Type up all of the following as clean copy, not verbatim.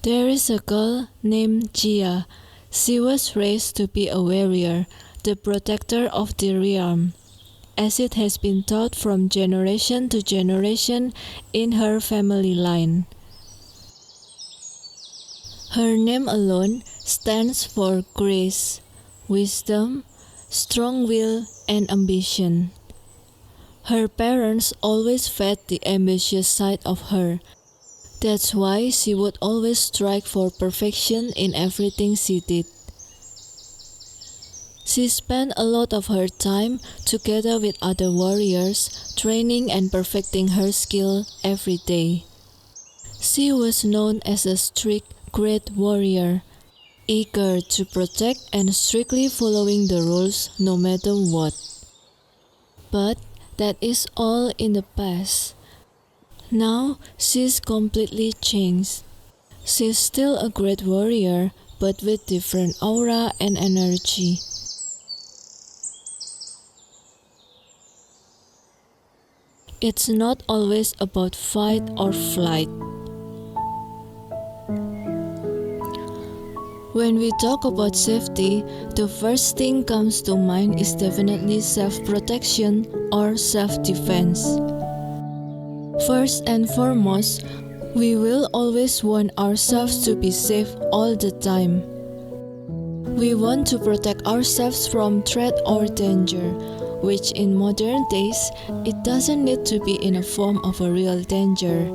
There is a girl named Jia. She was raised to be a warrior, the protector of the realm, as it has been taught from generation to generation in her family line. Her name alone stands for grace, wisdom, strong will, and ambition. Her parents always fed the ambitious side of her. That's why she would always strive for perfection in everything she did. She spent a lot of her time together with other warriors, training and perfecting her skill every day. She was known as a strict, great warrior, eager to protect and strictly following the rules no matter what. But that is all in the past. Now she's completely changed. She's still a great warrior, but with different aura and energy. It's not always about fight or flight. When we talk about safety, the first thing comes to mind is definitely self-protection or self-defense. First and foremost, we will always want ourselves to be safe all the time. We want to protect ourselves from threat or danger, which in modern days, it doesn't need to be in a form of a real danger.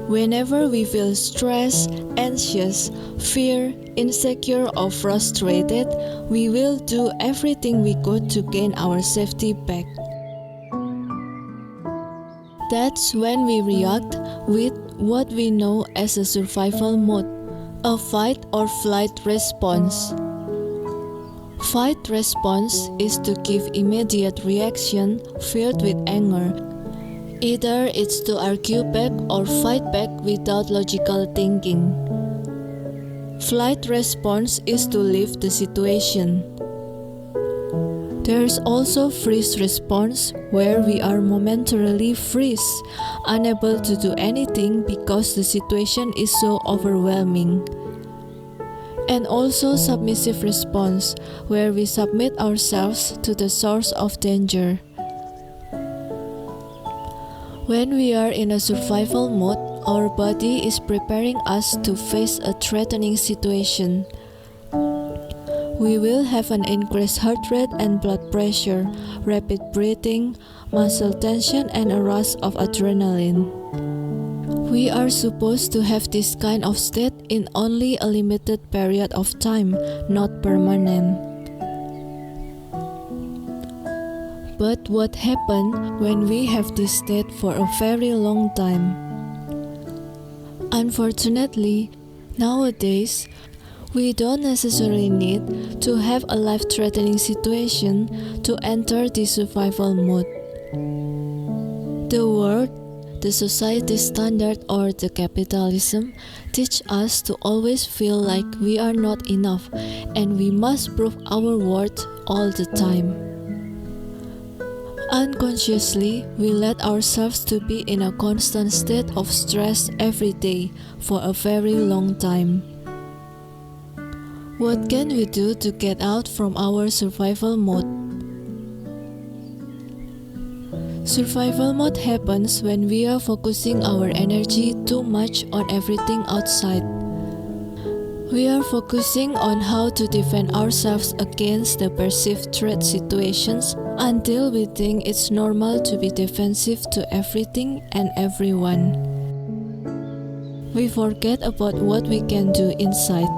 Whenever we feel stressed, anxious, fear, insecure, or frustrated, we will do everything we could to gain our safety back. That's when we react with what we know as a survival mode, a fight or flight response. Fight response is to give immediate reaction filled with anger. Either it's to argue back or fight back without logical thinking. Flight response is to leave the situation. There's also freeze response, where we are momentarily freeze, unable to do anything because the situation is so overwhelming. And also submissive response, where we submit ourselves to the source of danger. When we are in a survival mode, our body is preparing us to face a threatening situation. We will have an increased heart rate and blood pressure, rapid breathing, muscle tension, and a rush of adrenaline. We are supposed to have this kind of state in only a limited period of time, not permanent. But what happens when we have this state for a very long time? Unfortunately, nowadays, we don't necessarily need to have a life-threatening situation to enter the survival mode. The world, the society standard, or the capitalism teach us to always feel like we are not enough and we must prove our worth all the time. Unconsciously, we let ourselves to be in a constant state of stress every day for a very long time. What can we do to get out from our survival mode? Survival mode happens when we are focusing our energy too much on everything outside. We are focusing on how to defend ourselves against the perceived threat situations until we think it's normal to be defensive to everything and everyone. We forget about what we can do inside.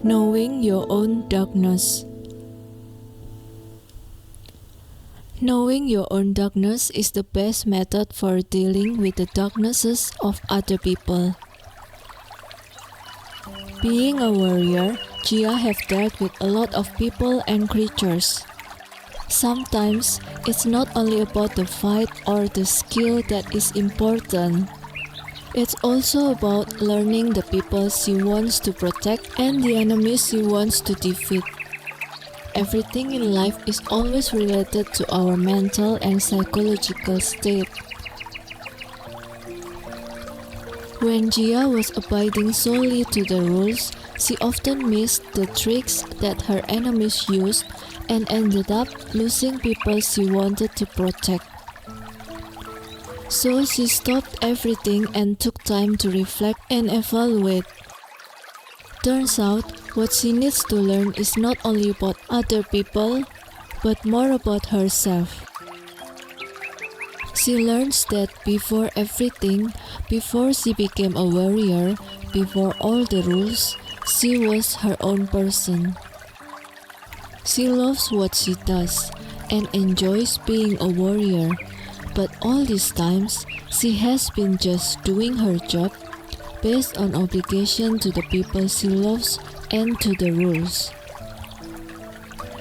Knowing your own darkness. Knowing your own darkness is the best method for dealing with the darknesses of other people. Being a warrior, Jia have dealt with a lot of people and creatures. Sometimes, it's not only about the fight or the skill that is important. It's also about learning the people she wants to protect and the enemies she wants to defeat. Everything in life is always related to our mental and psychological state. When Jia was abiding solely to the rules, she often missed the tricks that her enemies used and ended up losing people she wanted to protect. So she stopped everything and took time to reflect and evaluate. Turns out, what she needs to learn is not only about other people, but more about herself. She learns that before everything, before she became a warrior, before all the rules, she was her own person. She loves what she does and enjoys being a warrior, but all these times she has been just doing her job based on obligation to the people she loves and to the rules.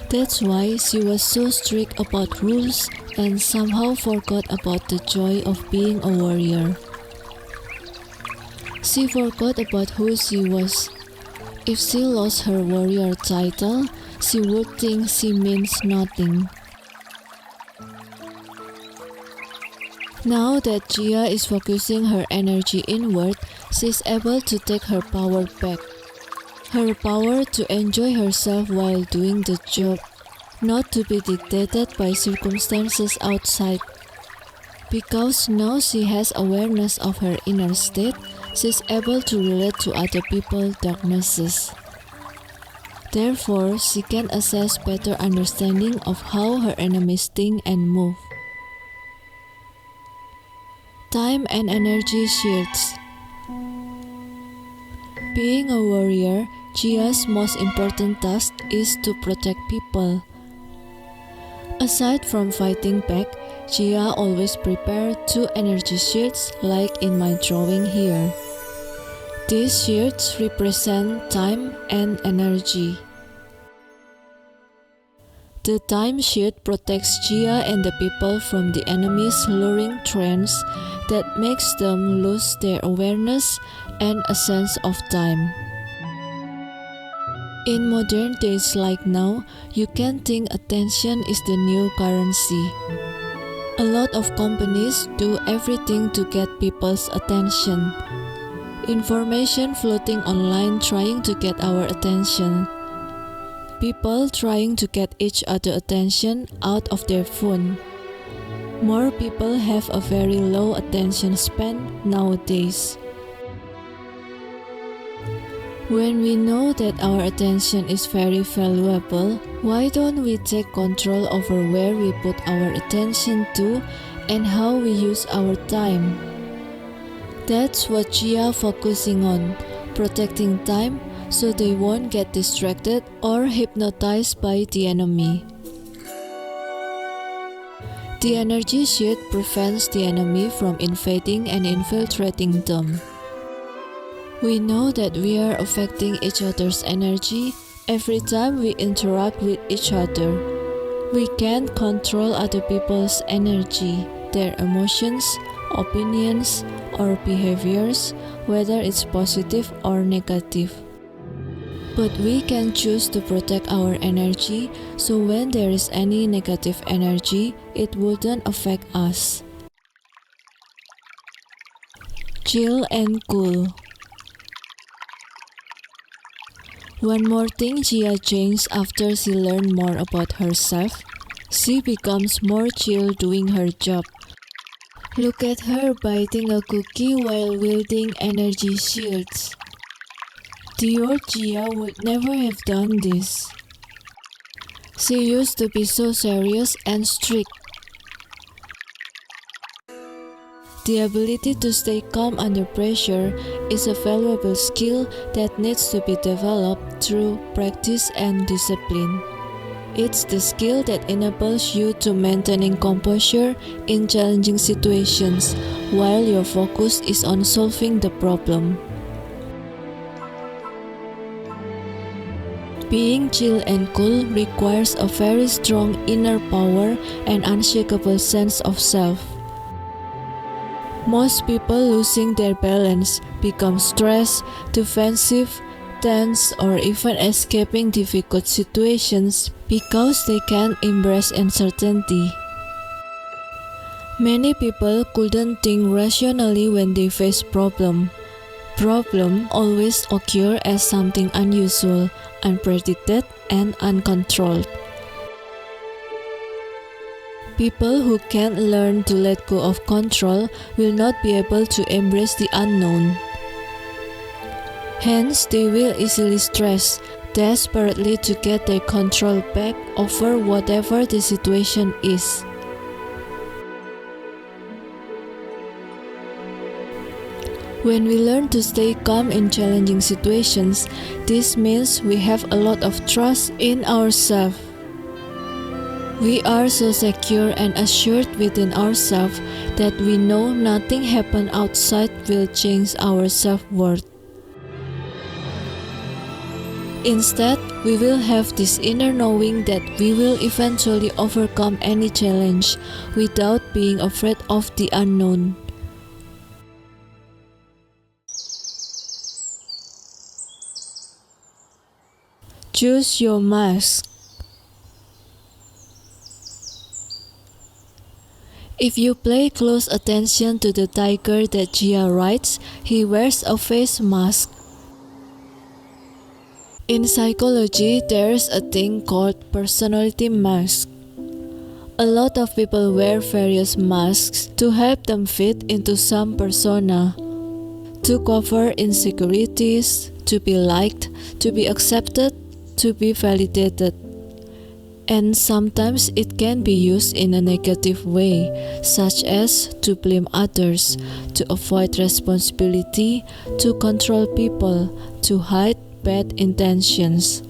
That's why she was so strict about rules and somehow forgot about the joy of being a warrior. She forgot about who she was. If she lost her warrior title, she would think she means nothing. Now that Jia is focusing her energy inward, she is able to take her power back. Her power to enjoy herself while doing the job, not to be dictated by circumstances outside. Because now she has awareness of her inner state, she is able to relate to other people's darknesses. Therefore, she can assess better understanding of how her enemies think and move. Time and energy shields. Being a warrior, Jia's most important task is to protect people. Aside from fighting back, Jia always prepares 2 energy shields like in my drawing here. These shields represent time and energy. The time shield protects Jia and the people from the enemy's luring trance that makes them lose their awareness and a sense of time. In modern days like now, you can think attention is the new currency. A lot of companies do everything to get people's attention. Information floating online trying to get our attention. People trying to get each other attention out of their phone. More people have a very low attention span nowadays. When we know that our attention is very valuable, why don't we take control over where we put our attention to and how we use our time? That's what Jia focusing on, protecting time so they won't get distracted or hypnotized by the enemy. The energy shield prevents the enemy from invading and infiltrating them. We know that we are affecting each other's energy every time we interact with each other. We can't control other people's energy, their emotions, opinions, or behaviors, whether it's positive or negative. But we can choose to protect our energy so when there is any negative energy, it wouldn't affect us. Chill and cool. One more thing Jia changed after she learned more about herself. She becomes more chill doing her job. Look at her biting a cookie while wielding energy shields. The old Jia would never have done this. She used to be so serious and strict. The ability to stay calm under pressure is a valuable skill that needs to be developed through practice and discipline. It's the skill that enables you to maintain composure in challenging situations while your focus is on solving the problem. Being chill and cool requires a very strong inner power and unshakable sense of self. Most people losing their balance become stressed, defensive, tense, or even escaping difficult situations because they can't embrace uncertainty. Many people couldn't think rationally when they face problems. Problems always occur as something unusual, unpredicted, and uncontrolled. People who can't learn to let go of control will not be able to embrace the unknown. Hence, they will easily stress, desperately to get their control back over whatever the situation is. When we learn to stay calm in challenging situations, this means we have a lot of trust in ourselves. We are so secure and assured within ourselves that we know nothing happening outside will change our self-worth. Instead, we will have this inner knowing that we will eventually overcome any challenge without being afraid of the unknown. Choose your mask. If you pay close attention to the tiger that Jia rides, he wears a face mask. In psychology, there's a thing called personality mask. A lot of people wear various masks to help them fit into some persona, to cover insecurities, to be liked, to be accepted, to be validated. And sometimes it can be used in a negative way, such as to blame others, to avoid responsibility, to control people, to hide bad intentions.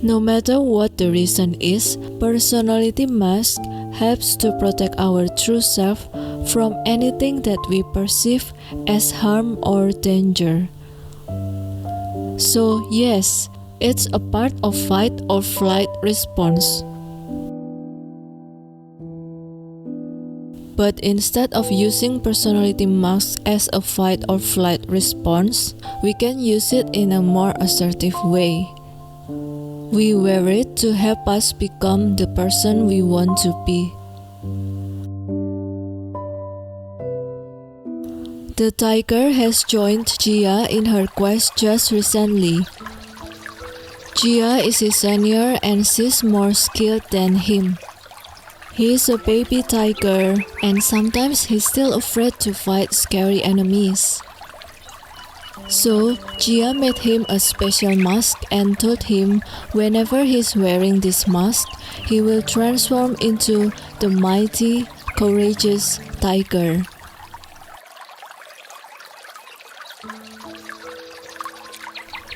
No matter what the reason is, personality mask helps to protect our true self from anything that we perceive as harm or danger. So yes, it's a part of fight or flight response. But instead of using personality masks as a fight or flight response, we can use it in a more assertive way. We wear it to help us become the person we want to be. The tiger has joined Jia in her quest just recently. Jia is his senior and she's more skilled than him. He is a baby tiger and sometimes he's still afraid to fight scary enemies. So, Jia made him a special mask and told him whenever he's wearing this mask, he will transform into the mighty, courageous tiger.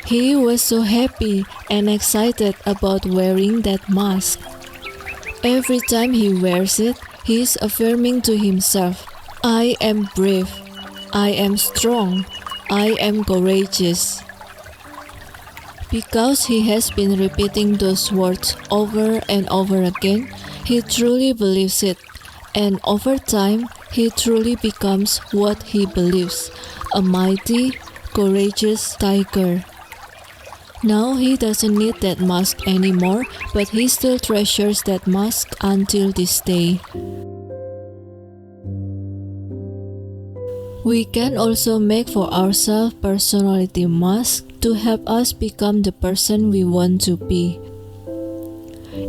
He was so happy and excited about wearing that mask. Every time he wears it, he is affirming to himself, "I am brave, I am strong, I am courageous." Because he has been repeating those words over and over again, he truly believes it, and over time, he truly becomes what he believes, a mighty, courageous tiger. Now he doesn't need that mask anymore, but he still treasures that mask until this day. We can also make for ourselves personality masks to help us become the person we want to be.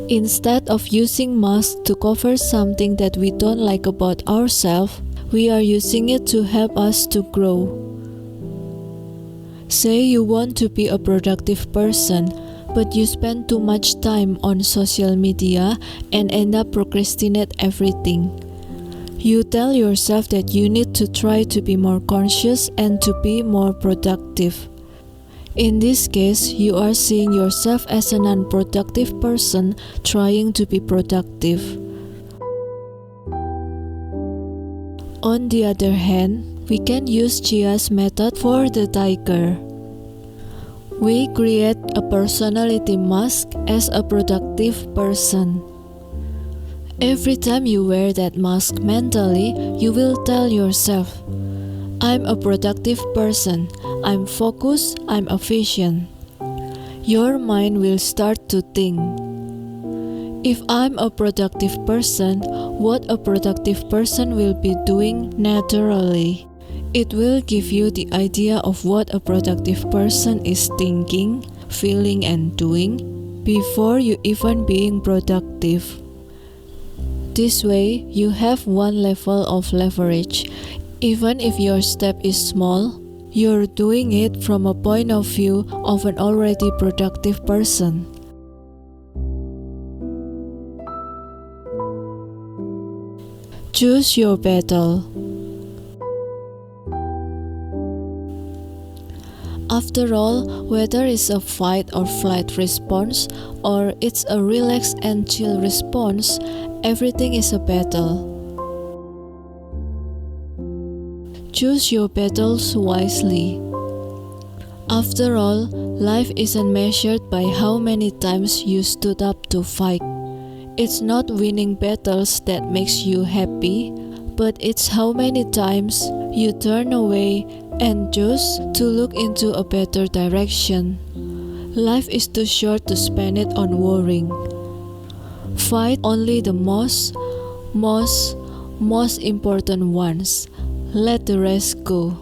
Instead of using masks to cover something that we don't like about ourselves, we are using it to help us to grow. Say you want to be a productive person, but you spend too much time on social media and end up procrastinate everything. You tell yourself that you need to try to be more conscious and to be more productive. In this case, you are seeing yourself as an unproductive person trying to be productive. On the other hand, we can use Jia's method for the tiger. We create a personality mask as a productive person. Every time you wear that mask mentally, you will tell yourself, "I'm a productive person, I'm focused, I'm efficient." Your mind will start to think, If I'm a productive person, what a productive person will be doing naturally. It will give you the idea of what a productive person is thinking, feeling, and doing before you even being productive. This way, you have one level of leverage. Even if your step is small, you're doing it from a point of view of an already productive person. Choose your battle. After all, whether it's a fight or flight response, or it's a relax and chill response, everything is a battle. Choose your battles wisely. After all, life isn't measured by how many times you stood up to fight. It's not winning battles that makes you happy, but it's how many times you turn away and choose to look into a better direction. Life is too short to spend it on worrying. Fight only the most important ones. Let the rest go.